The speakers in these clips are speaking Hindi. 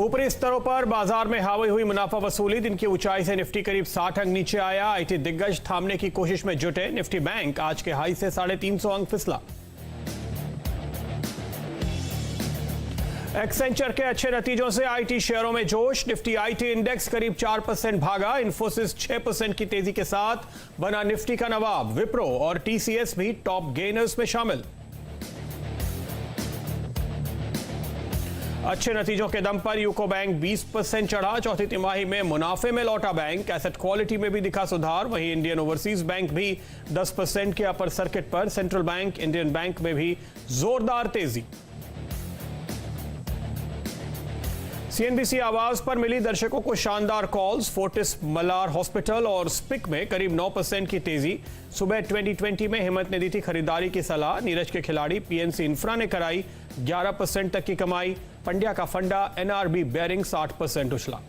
ऊपरी स्तरों पर बाजार में हावी हुई मुनाफा वसूली। दिन की ऊंचाई से निफ्टी करीब 60 अंक नीचे आया। आईटी दिग्गज थामने की कोशिश में जुटे। निफ्टी बैंक आज के हाई से 350 अंक फिसला। एक्सेंचर के अच्छे नतीजों से आईटी शेयरों में जोश। निफ्टी आईटी इंडेक्स करीब 4% भागा। इन्फोसिस 6% की तेजी के साथ बना निफ्टी का नवाब। विप्रो और टीसीएस भी टॉप गेनर्स में शामिल। अच्छे नतीजों के दम पर यूको बैंक 20% चढ़ा। चौथी तिमाही में मुनाफे में लौटा बैंक। एसेट क्वालिटी में भी दिखा सुधार। वहीं इंडियन ओवरसीज बैंक भी 10% के अपर सर्किट पर। सेंट्रल बैंक इंडियन बैंक में भी जोरदार तेजी। सीएनबीसी आवाज पर मिली दर्शकों को शानदार कॉल्स। फोर्टिस मलार हॉस्पिटल और स्पिक में करीब 9% की तेजी। सुबह 2020 में हिम्मत ने दी थी खरीदारी की सलाह। नीरज के खिलाड़ी पीएनसी इंफ्रा ने कराई 11% तक की कमाई। पंड्या का फंडा एनआरबी बेयरिंग 60% उछला।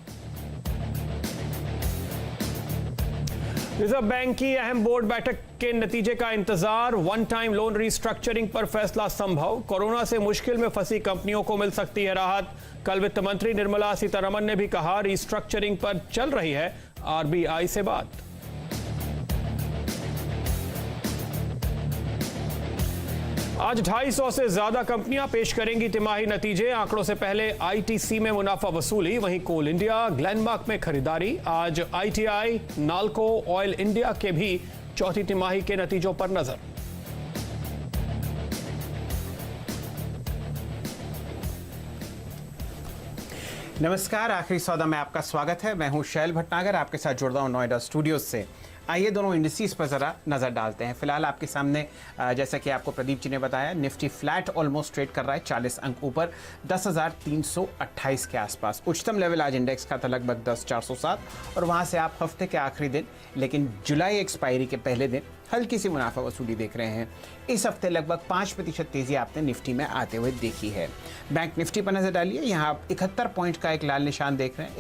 रिजर्व बैंक की अहम बोर्ड बैठक के नतीजे का इंतजार। वन टाइम लोन रिस्ट्रक्चरिंग पर फैसला संभव। कोरोना से मुश्किल में फंसी कंपनियों को मिल सकती है राहत। कल वित्त मंत्री निर्मला सीतारमण ने भी कहा रिस्ट्रक्चरिंग पर चल रही है आरबीआई से बात। आज 250 से ज्यादा कंपनियां पेश करेंगी तिमाही नतीजे। आंकड़ों से पहले आईटीसी में मुनाफा वसूली। वहीं कोल इंडिया ग्लेनमार्क में खरीदारी। आज आईटीआई नाल्को ऑयल इंडिया के भी चौथी तिमाही के नतीजों पर नजर। नमस्कार, आखिरी सौदा में आपका स्वागत है। मैं हूं शैल भटनागर, आपके साथ जुड़ रहा हूं नोएडा स्टूडियोज से। आइए दोनों इंडिसेस पर ज़रा नज़र डालते हैं। फिलहाल आपके सामने जैसा कि आपको प्रदीप जी ने बताया, निफ्टी फ्लैट ऑलमोस्ट ट्रेड कर रहा है 40 अंक ऊपर 10,328 के आसपास। उच्चतम लेवल आज इंडेक्स का था लगभग 10,407 और वहाँ से आप हफ्ते के आखिरी दिन लेकिन जुलाई एक्सपायरी के पहले दिन हल्की सी मुनाफा वसूली देख रहे हैं। इस हफ्ते लगभग 5% तेजी आपने निफ्टी में आते हुए देखी है। बैंक निफ्टी पर नजर डालिए, यहाँ आप 71 पॉइंट का एक लाल निशान देख रहे हैं।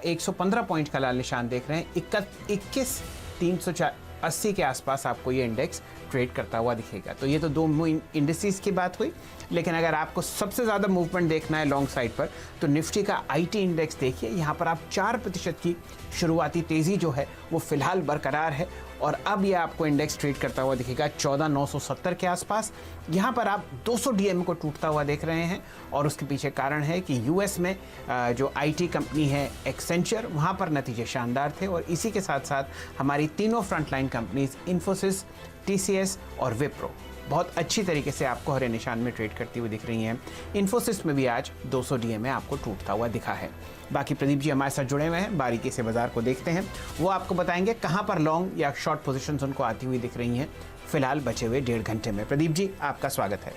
115 पॉइंट का लाल निशान देख रहे हैं। 21,380 के आसपास आपको ये इंडेक्स ट्रेड करता हुआ दिखेगा। तो ये तो दो इंडिसेस की बात हुई, लेकिन अगर आपको सबसे ज़्यादा मूवमेंट देखना है लॉन्ग साइड पर तो निफ्टी का आईटी इंडेक्स देखिए। यहाँ पर आप 4% की शुरुआती तेज़ी जो है वो फिलहाल बरकरार है और अब ये आपको इंडेक्स ट्रेड करता हुआ दिखेगा 14,970 के आसपास। यहाँ पर आप 200 डीएमए को टूटता हुआ देख रहे हैं और उसके पीछे कारण है कि यूएस में जो आईटी कंपनी है एक्सेंचर, वहाँ पर नतीजे शानदार थे और इसी के साथ साथ हमारी तीनों फ्रंटलाइन कंपनीज इन्फोसिस, टीसीएस और विप्रो बहुत अच्छी तरीके से आपको हरे निशान में ट्रेड करती हुई दिख रही हैं। इन्फोसिस में भी आज 200 डीएमए आपको टूटता हुआ दिखा है। बाकी प्रदीप जी हमारे साथ जुड़े हुए हैं, बारीकी से बाजार को देखते हैं। वो आपको बताएंगे कहां पर लॉन्ग या शॉर्ट पोजीशंस उनको आती हुई दिख रही हैं फिलहाल बचे हुए 1.5 घंटे में। प्रदीप जी आपका स्वागत है।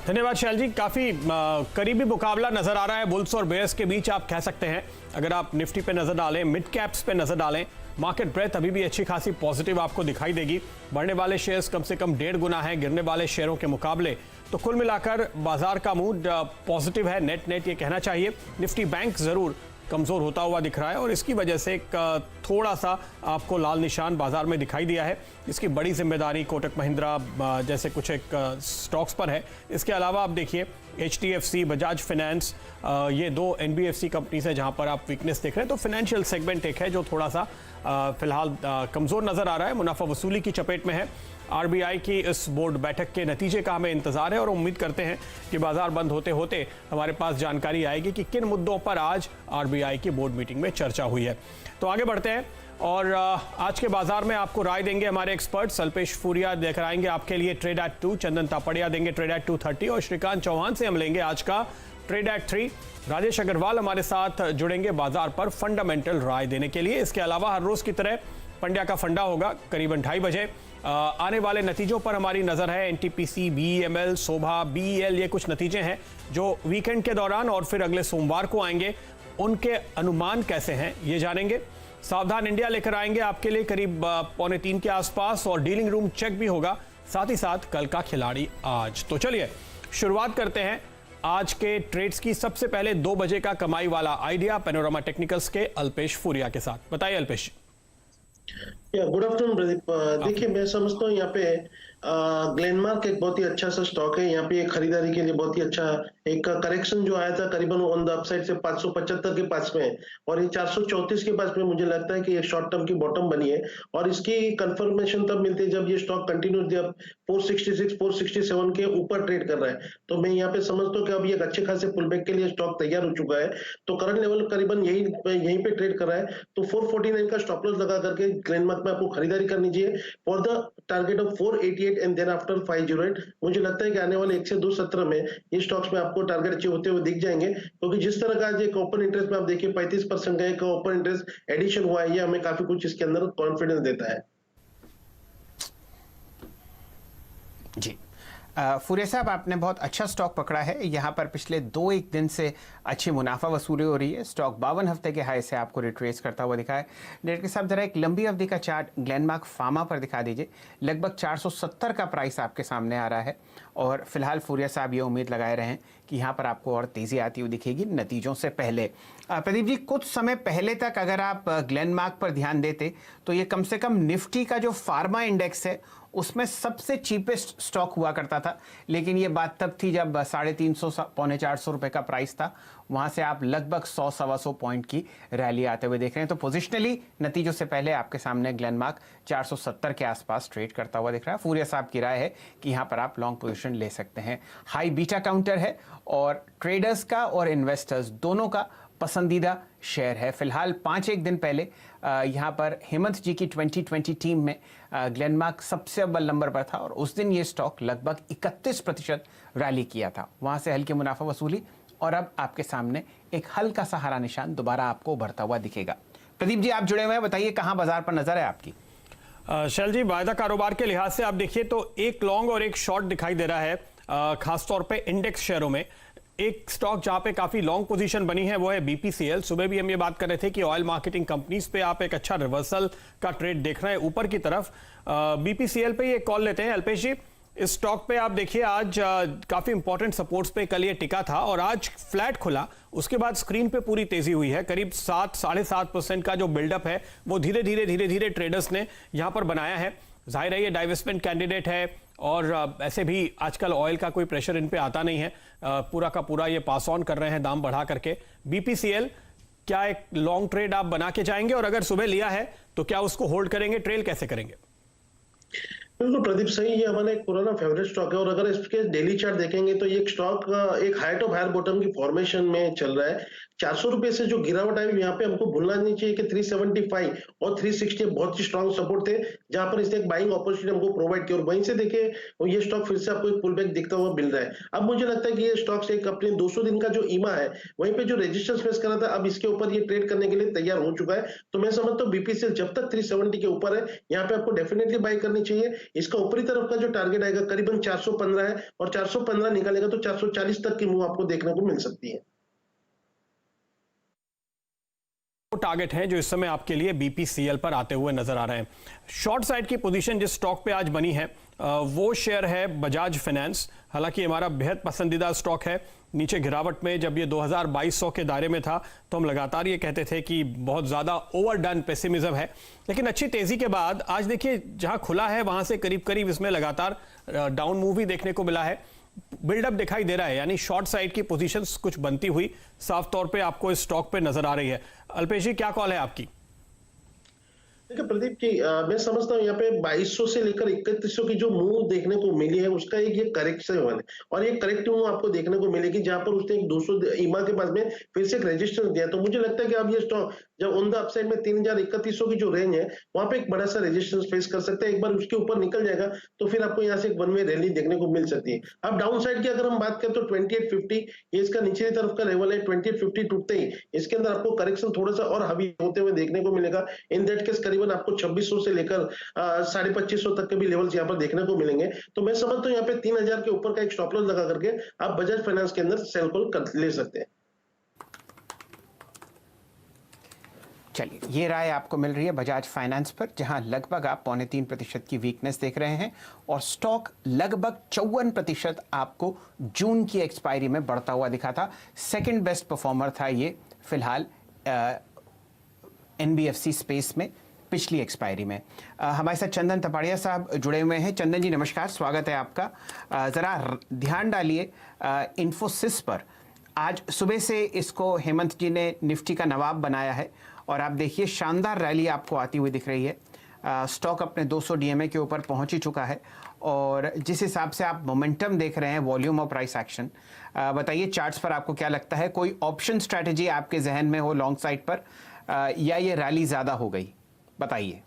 धन्यवाद शैल जी। काफी करीबी मुकाबला नजर आ रहा है बुल्स और बेयर्स के बीच, आप कह सकते हैं। अगर आप निफ्टी पे नजर डालें, मिड कैप्स पे नजर डालें, मार्केट ब्रेथ अभी भी अच्छी खासी पॉजिटिव आपको दिखाई देगी। बढ़ने वाले शेयर्स कम से कम 1.5 गुना है गिरने वाले शेयरों के मुकाबले। तो कुल मिलाकर बाजार का मूड पॉजिटिव है। नेट ये कहना चाहिए। निफ्टी बैंक जरूर कमजोर होता हुआ दिख रहा है और इसकी वजह से एक थोड़ा सा आपको लाल निशान बाजार में दिखाई दिया है। इसकी बड़ी जिम्मेदारी कोटक महिंद्रा जैसे कुछ एक स्टॉक्स पर है। इसके अलावा आप देखिए HDFC, बजाज फाइनेंस, ये दो NBFC कंपनीज है जहां पर आप वीकनेस देख रहे हैं। तो फाइनेंशियल सेगमेंट एक है जो थोड़ा सा फिलहाल कमजोर नजर आ रहा है, मुनाफा वसूली की चपेट में है। आरबीआई की इस बोर्ड बैठक के नतीजे का हमें इंतजार है और उम्मीद करते हैं कि बाजार बंद होते होते हमारे पास जानकारी आएगी कि किन मुद्दों पर आज आरबीआई की बोर्ड मीटिंग में चर्चा हुई है। तो आगे बढ़ते हैं और आज के बाजार में आपको राय देंगे हमारे एक्सपर्ट्स। अल्पेश फूरिया लेकर आएंगे आपके लिए ट्रेड एट 2, चंदन तापड़िया देंगे ट्रेड एट 230 और श्रीकांत चौहान से हम लेंगे आज का ट्रेड एट 3। राजेश अग्रवाल हमारे साथ जुड़ेंगे बाजार पर फंडामेंटल राय देने के लिए। इसके अलावा हर रोज की तरह पंड्या का फंडा होगा करीबन 2:30 बजे। आने वाले नतीजों पर हमारी नजर है। एनटीपीसी, बीईएमएल, शोभा, बीईएल, ये कुछ नतीजे हैं जो वीकेंड के दौरान और फिर अगले सोमवार को आएंगे। उनके अनुमान कैसे हैं ये जानेंगे। सावधान इंडिया लेकर आएंगे आपके लिए करीब 2:45 के आसपास और डीलिंग रूम चेक भी होगा। साथ ही साथ कल का खिलाड़ी आज। तो चलिए शुरुआत करते हैं आज के ट्रेड्स की। सबसे पहले 2 बजे का कमाई वाला आइडिया पैनोरामा टेक्निकल्स के अल्पेश फूरिया के साथ। बताइए अल्पेश। Good afternoon Pradeep. देखिए मैं समझता हूँ यहाँ पे ग्लेनमार्क एक बहुत ही अच्छा सा स्टॉक है। यहाँ पे खरीदारी के लिए बहुत ही अच्छा एक करेक्शन जो आया था करीबन ऑन द अपसाइड से 575 के पास में है और ये 434 के पास में मुझे लगता है कि ये शॉर्ट टर्म की बॉटम बनी है और इसकी कंफर्मेशन तब मिलती है जब ये स्टॉक कंटिन्यूसली अब 466 467 के ऊपर ट्रेड कर रहा है। तो मैं यहाँ पे समझता हूँ कि अब ये एक अच्छे खासे पुलबैक के लिए स्टॉक तैयार हो चुका है। तो करंट लेवल करीबन यहीं पे ट्रेड कर रहा है। तो 449 का स्टॉप लॉस लगा करके ग्लेनमार्क में आपको खरीदारी करनी चाहिए for the target of 488 and then after 508। मुझे लगता है कि आने वाले 1 से 2 सत्र में ये स्टॉक्स में आपको टारगेट अचीव होते हुए दिख जाएंगे, क्योंकि जिस तरह का आज एक ओपन इंटरेस्ट में आप देखिए 35% का एक ओपन इंटरेस्ट एडिशन हुआ है, ये हमें काफी कुछ इसके अंदर कॉन्फिडेंस देता है। जी फुरे साहब, आपने बहुत अच्छा स्टॉक पकड़ा है। यहाँ पर पिछले 2-1 दिन से अच्छी मुनाफा वसूली हो रही है। स्टॉक 52 हफ्ते के हाई से आपको रिट्रेस करता हुआ दिखा है। डायरेक्टर साहब, जरा एक लंबी अवधि का चार्ट ग्लेनमार्क फार्मा पर दिखा दीजिए। लगभग 470 का प्राइस आपके सामने आ रहा है और फिलहाल फुरिया साहब ये उम्मीद लगाए रहे हैं कि यहाँ पर आपको और तेज़ी आती हुई दिखेगी नतीजों से पहले। प्रदीप जी, कुछ समय पहले तक अगर आप ग्लेनमार्क पर ध्यान देते तो ये कम से कम निफ्टी का जो फार्मा इंडेक्स है उसमें सबसे चीपेस्ट स्टॉक हुआ करता था, लेकिन ये बात तब थी जब 350 पौने 400 रुपए का प्राइस था। वहां से आप लगभग 100-125 पॉइंट की रैली आते हुए देख रहे हैं। तो पोजिशनली नतीजों से पहले आपके सामने ग्लेनमार्क 470 के आसपास ट्रेड करता हुआ दिख रहा है। फूरिया साहब की राय है कि यहाँ पर आप लॉन्ग पोजीशन ले सकते हैं। हाई बीटा काउंटर है और ट्रेडर्स का और इन्वेस्टर्स दोनों का पसंदीदा शेयर है। फिलहाल 5-1 दिन पहले यहाँ पर हेमंत जी की 2020 टीम में ग्लेनमार्क सबसे अव्वल नंबर पर था और उस दिन ये स्टॉक लगभग 31% रैली किया था। वहाँ से हल्की मुनाफा वसूली और अब आपके सामने एक हल्का सा हरा निशान दोबारा आपको उभरता हुआ दिखेगा। प्रदीप जी, आप जुड़े हुए हैं, बताइए कहाँ बाजार पर नजर है आपकी? शैल जी, वायदा कारोबार के लिहाज से आप देखिए तो एक लॉन्ग और एक शॉर्ट दिखाई दे रहा है, खासतौर पे इंडेक्स शेयरों में। एक स्टॉक जहां पे काफी लॉन्ग पोजीशन बनी है वो है बीपीसीएल। सुबह भी हम ये बात कर रहे थे कि ऑयल मार्केटिंग कंपनीज पे आप एक अच्छा रिवर्सल का ट्रेड देख रहे हैं ऊपर की तरफ। बीपीसीएल पे ये कॉल लेते हैं अल्पेश जी। इस स्टॉक पे आप देखिए आज काफी इंपॉर्टेंट सपोर्ट्स पे कल ये टिका था और आज फ्लैट खुला, उसके बाद स्क्रीन पे पूरी तेजी हुई है। करीब 7-7.5% का जो बिल्डअप है वो धीरे धीरे ट्रेडर्स ने यहां पर बनाया है। जाहिर है ये डाइवेस्टमेंट कैंडिडेट है और ऐसे भी आजकल ऑयल का कोई प्रेशर इन पे आता नहीं है, पूरा का पूरा ये पास ऑन कर रहे हैं दाम बढ़ा करके। बीपीसीएल क्या एक लॉन्ग ट्रेड आप बना के जाएंगे और अगर सुबह लिया है तो क्या उसको होल्ड करेंगे, ट्रेल कैसे करेंगे? बिल्कुल प्रदीप, सही, ये हमारा एक पुराना फेवरेट स्टॉक है और अगर इसके डेली चार्ट देखेंगे तो ये स्टॉक एक हाइट ऑफ हायर बॉटम की फॉर्मेशन में चल रहा है। 400 रुपए से जो गिरावट आई यहाँ पे हमको भूलना नहीं चाहिए कि 375 और 360 बहुत ही स्ट्रॉन्ग सपोर्ट थे जहां पर इसने एक बाइंग अपॉर्चुनिटी हमको प्रोवाइड की और वहीं से देखे ये स्टॉक फिर से आपको एक पुल बैक दिखता हुआ मिल रहा है। अब मुझे लगता है कि ये स्टॉक से एक अपने 200 दिन का जो ईमा है वहीं पे जो रेजिस्टेंस फेस कर रहा था अब इसके ऊपर ये ट्रेड करने के लिए तैयार हो चुका है। तो मैं समझता हूँ बीपीसीएल जब तक 370 के ऊपर है यहाँ पे आपको डेफिनेटली बाई करनी चाहिए। इसका ऊपरी तरफ का जो टारगेट आएगा करीबन 415 है और 415 निकालेगा तो 440 तक की मूव आपको देखने को मिल सकती है। टारगेट है जो इस समय आपके लिए बीपीसीएल पर आते हुए नजर आ रहे हैं। शॉर्ट साइड की पोजीशन जिस स्टॉक पे आज बनी है वो शेयर है बजाज फाइनेंस। हालांकि हमारा बेहद पसंदीदा स्टॉक है। नीचे गिरावट में जब ये 2200 के दायरे में था तो हम लगातार ये कहते थे कि बहुत ज्यादा ओवरडन पेसिमिज्म है, लेकिन अच्छी तेजी के बाद आज देखिए जहां खुला है वहां से करीब करीब इसमें लगातार डाउन मूव ही देखने को मिला है। बिल्डअप दिखाई दे रहा है, यानी शॉर्ट साइड की पोजीशंस कुछ बनती हुई साफ तौर पे आपको इस स्टॉक पे नजर आ रही है। अल्पेश जी, क्या कॉल है आपकी? देखिए प्रदीप जी, मैं समझता हूँ यहाँ पे 2200 से लेकर 3100 की जो मूव देखने को मिली है उसका एक ये करेक्शन है और ये करेक्टिव मूव आपको देखने को मिलेगी जहां पर उसने एक 200 ईमा के पास में फिर से एक रेजिस्टेंस दिया। तो मुझे लगता है कि अब ये स्टॉक जब ऑन द अपसाइड में 3100 की जो रेंज है वहां पे एक बड़ा सा रेजिस्टेंस फेस कर सकते हैं। एक बार उसके ऊपर निकल जाएगा तो फिर आपको यहाँ से एक वन वे रैली देखने को मिल सकती है। अब डाउन साइड की अगर हम बात करें तो 2850 ये इसका नीचे तरफ का लेवल है। 2850 टूटते ही इसके अंदर आपको करेक्शन थोड़ा सा और हावी होते हुए देखने को मिलेगा। इन दैट केस करीबन आपको 2600 से लेकर 2550 तक के भी लेवल्स यहाँ पर देखने को मिलेंगे। तो मैं समझता हूँ यहाँ पे 3000 के ऊपर का एक स्टॉप लॉस लगा करके आप बजाज फाइनेंस के अंदर सेल कॉल ले सकते हैं। चलिए, ये राय आपको मिल रही है बजाज फाइनेंस पर, जहां लगभग आप 2.25% की वीकनेस देख रहे हैं और स्टॉक लगभग 54% आपको जून की एक्सपायरी में बढ़ता हुआ दिखा था। सेकंड बेस्ट परफॉर्मर था ये फिलहाल एनबीएफसी स्पेस में। पिछली एक्सपायरी में। हमारे साथ चंदन तपाड़िया साहब जुड़े हुए हैं। चंदन जी नमस्कार, स्वागत है आपका। ज़रा ध्यान डालिए इन्फोसिस पर। आज सुबह से इसको हेमंत जी ने निफ्टी का नवाब बनाया है और आप देखिए शानदार रैली आपको आती हुई दिख रही है। स्टॉक अपने 200 डीएमए के ऊपर पहुंच ही चुका है और जिस हिसाब से आप मोमेंटम देख रहे हैं, वॉल्यूम और प्राइस एक्शन, बताइए चार्ट्स पर आपको क्या लगता है? कोई ऑप्शन स्ट्रैटेजी आपके जहन में हो लॉन्ग साइड पर या ये रैली ज़्यादा हो गई? बताइए।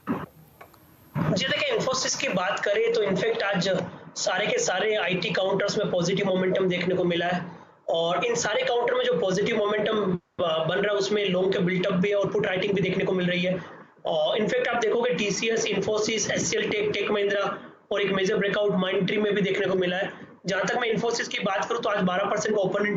जी देखिए, इन्फोसिस की बात करें तो इनफैक्ट आज सारे के सारे आईटी काउंटर्स में पॉजिटिव मोमेंटम देखने को मिला है और इन सारे काउंटर में जो पॉजिटिव मोमेंटम बन रहा है उसमें लॉन्ग के बिल्टअप भी है और पुट राइटिंग भी देखने को मिल रही है। और इनफैक्ट आप देखोगे TCS, Infosys, HCL Tech Mahindra और एक मेजर ब्रेकआउट माइंड ट्री में भी देखने को मिला है। जहां तक मैं इन्फोसिस की बात करूं तो आज 12% का ओपन